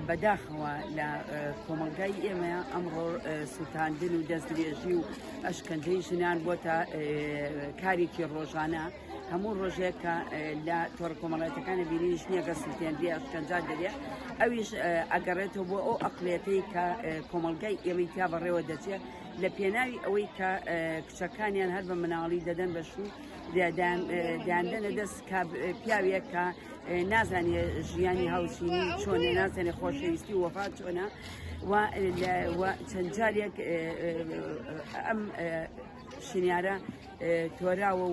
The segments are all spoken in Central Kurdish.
بەداخەوە لە کۆمەلگای ئێمە ئەمڕۆ سووتاندن و دەستدرێژی و ئەشکەنجەی ژنان بۆتە کارێکی ڕۆژانە هەموو ڕۆژێک کە لە تۆڕ کۆمەڵایەتەکانە بینی ژنێکە سووتێنرێ ئەشکەنجات دەرێ ئەویش ئەگەڕێتەوە بۆ ئەو ئەقلێتەی کە کۆمەلگای ئێمەی تا بەڕێوە دەچێت لە پێناوی ئەوەی کە کچەکانیان هەر بە مناڵی دەدەن بە شوو دایاندەنە دەست پیاوێک کە نازانێ ژیانی هاوسینی چۆنە نازانێ خۆشەویستی و وەفات چۆنە و چەند جارێک ئەم شنیارە تۆراوە و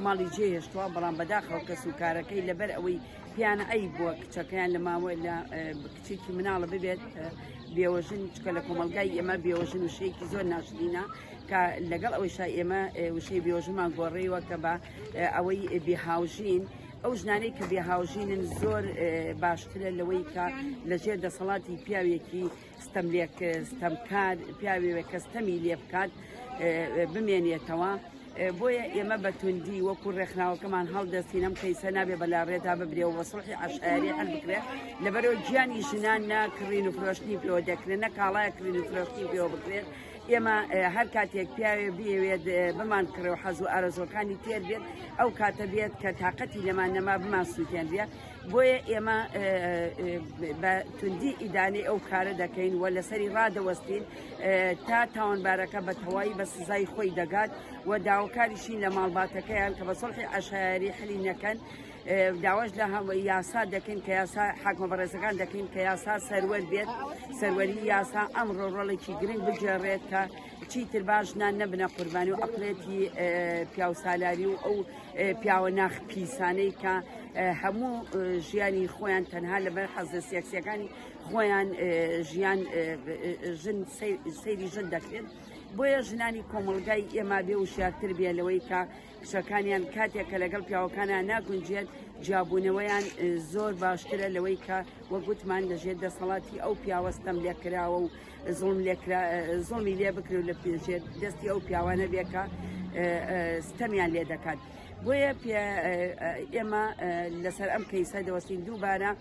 ماڵی جێهێشتووە بەڵام بەداخەوە کە سوکارەکەی لەبەر ئەوەی پیانە ئەی بووە کچەکەیان لە ماوە لە کچێکی مناڵە ببێت بێوەژن چکە لە کۆمەلگای ئێمە بێوەژن وشەیەکی زۆر ناشرینە کە لەگەڵ ئەوەی شای ئێمە وشەی بێوەژنمان گۆڕێەوە کە بە ئەوەی بێهاوژین ئەو ژنانەی کە بێهاوژینن زۆر باشترە لەوەی کە لەژێر دەسەڵاتی پیاوێکی ستەمکار پیاوێک کە ستەمی لێ بکات بمێنێتەوە بۆیە ئێمە بەتوندی وەکو ڕێکخراوەکەمان هەڵدەستین ئەم کەیسە نابێ بەلاڕێدا ببرێ و وەسڵحی عەشعاری هەڵ بکرێت لەبەرەوە گیانی ژنان ناکڕین و فرۆشتنی پێوە دەکرێت نە کاڵایە کڕین و فرۆشتنی پێوە بکرێت ئێمە هەر کاتێک پیاوێ بێوێت بمان کڕێ و حەز و ئارەزۆکانی تێر بێت ئەو کاتە بێت کە تااقەتی لەمان نەما بمان سووتێنرێت بۆیە ئێمە بە توندی ئیدانی ئەو کارە دەکەین و لەسەری ڕادەوەستین تا تاوانبارەکە بە تەواوی بە سزای خۆی دەگات و داواکاریشین لە ماڵباتەکەیان کە بە سڵحی عەشعاری حەلی نەکەن داواش لە یاسا دەکەین کە یاسا حاکمە بەڕێزەکان دەکەین کە یاسا سەروەر بێت سەروەری یاسا ئەمڕۆ ڕۆڵێکی گرنگ بجێڕێت کە چیتر باشنان نەبنە قوربانی و ئەقلێتی پیاوسالاری و ئەو پیاوە ناخ پیسانەی کە هەموو ژیانی خۆیان تەنها لەبەر حەزە سیاکسیەکانی خۆیان ژیان ژن سەیری ژن دەکرێت بۆیە ژنانی کۆمەلگای ئێمە بێ وشارتر بێ لەوەی کە کچەکانیان کاتێک کە لەگەڵ پیاوەکانیان ناگونجێت جیابوونەوەیان زۆر باشترە لەوەی کە وەگوتمان لەژێر دەسەڵاتی ئەو پیاوەستەم لێکراوە و زڵمی لێ بکرێت لە پێژێت دەستی ئەو پیاوانە بێکە ستەمیان لێ دەکات بۆیە ئێمە لەسەر ئەم کەیسە دەوەستین دووبارە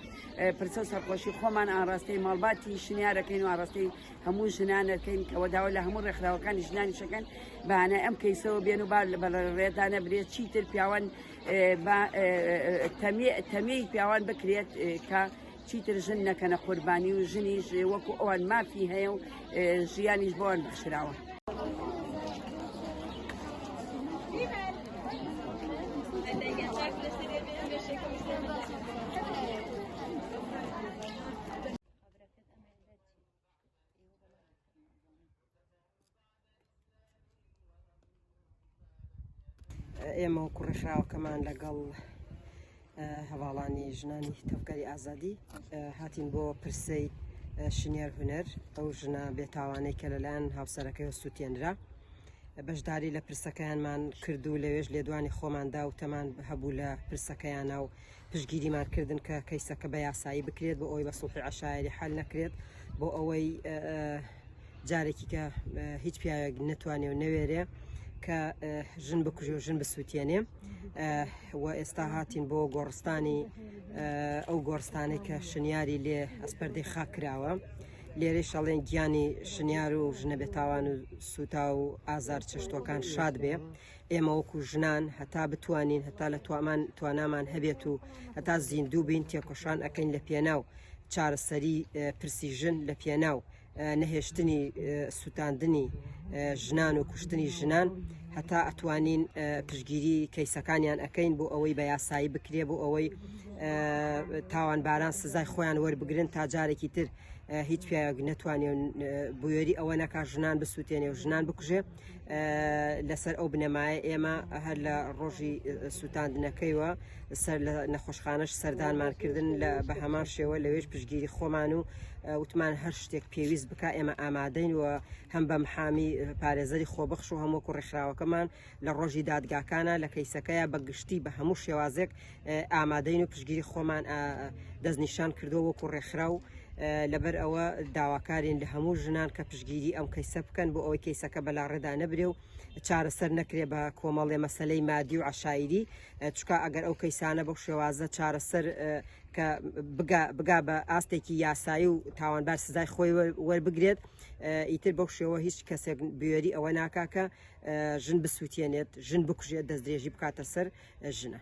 پرسە و سەرخۆشی خۆمان ئاڕاستەی ماڵباتی شنیارەکەین و ئاڕاستەی هەموو ژنانەکەین کەەوە داوا لە هەموو ڕێکخراوەکانی ژنانی شەکەن بەهانە ئەم کەیسەوە بێن و بە ڕێدانە برێت چیتر پیاوان تەمەی پیاوان بکرێت کە چیتر ژن نەکەنە قوربانی و ژنیش وەکو ئەوان مافی هەیە و ژیانیش بۆوان بەخشراوە. ئێمە و کوڕەشراوەکەمان لەگەڵ هەواڵانی ژنانی تەفگەری ئازادی هاتین بۆ پرسەی شنیار هونەر ئەو ژنە بێتاوانەی کە لەلایەن هاوسەرەکەی سووتێنرا بەشداری لە پرسەکەیانمان کرد و لەوێژ لێدوانی خۆماندا و تەمان هەبوو لە پرسەکەیانە و پشگیریمان کردن کە کەیسەکە بە یاسایی بکرێت بۆ ئەوەی بە سوڵحی عەشعاری حەل نەکرێت بۆ ئەوەی جارێکی کە هیچ پیاوێک نەتوانێ و نەوێرێ کە ژن بکوژێ و ژن بسووتێنێ و ئێستا هاتین بۆ گۆڕستانی ئەو گۆڕستانەی کە شنیاری لێ ئەسپەردەی خاکراوە لێرەی شەڵێن گیانی شنیار و ژنە بێتاوان و سوتا و ئازار چەشتۆکان شاد بێ ئێمە وەکو ژنان هەتا بتوانین هەتا لە توانامان هەبێت و هەتا زیندوو بین تێکۆشان ئەەکەین لە پێناو چارەسەری پرسی ژن لە پێناو نەهێشتنی سووتاندنی ژنان و کوشتنی ژنان هەتا ئەتوانین پشگیری کەیسەکانیان ئەەکەین بۆ ئەوەی بە یاسایی بکرێ بۆ ئەوەی تاوانباران سزای خۆیان وەربگرن تا جارێکی تر هیچ پیاوێک نەتوانێت بوێری ئەوە نەکا ژنان بسووتێنێ و ژنان بکوژێ لەسەر ئەو بنەمایە ئێمە هەر لە ڕۆژی سووتاندنەکەیوە سەر لە نەخۆشخانەش سەردانمانکردن بە هەمان شێوە لەوێش پشگیری خۆمان و وتمان هەر شتێک پێویست بک ئێمە ئامادەین و هەم بە محامی پارێزەری خۆبەخش و هەموو ڕێکخراوەکەمان لە ڕۆژی دادگاکانە لە کەیسەکەیە بە گشتی بە هەموو شێوازێک ئامادەین و پشگیری خۆمان دەستنیشان کردو وەکو ڕێکخرا و لەبەر ئەوە داواکارین لە هەموو ژنان کە پشگیری ئەم کەیسە بکەن بۆ ئەوەی کەیسەکە بەلاڕێدا نەبرێ و چارەسەر نەکرێ بە کۆمەڵێ مەسلەی مادی و عشایری چکە ئەگەر ئەو کەیسانە بەو شێوازە چارەسەر کە بگا بە ئاستێکی یاسایی و تاوانبار سزای خۆی وەربگرێت ئیتر بەو شێوە هیچ کەسێک بوێری ئەوە ناکاکە ژن بسووتێنێت ژن بکوژێت دەست درێژی بکاتە سەر ژنە.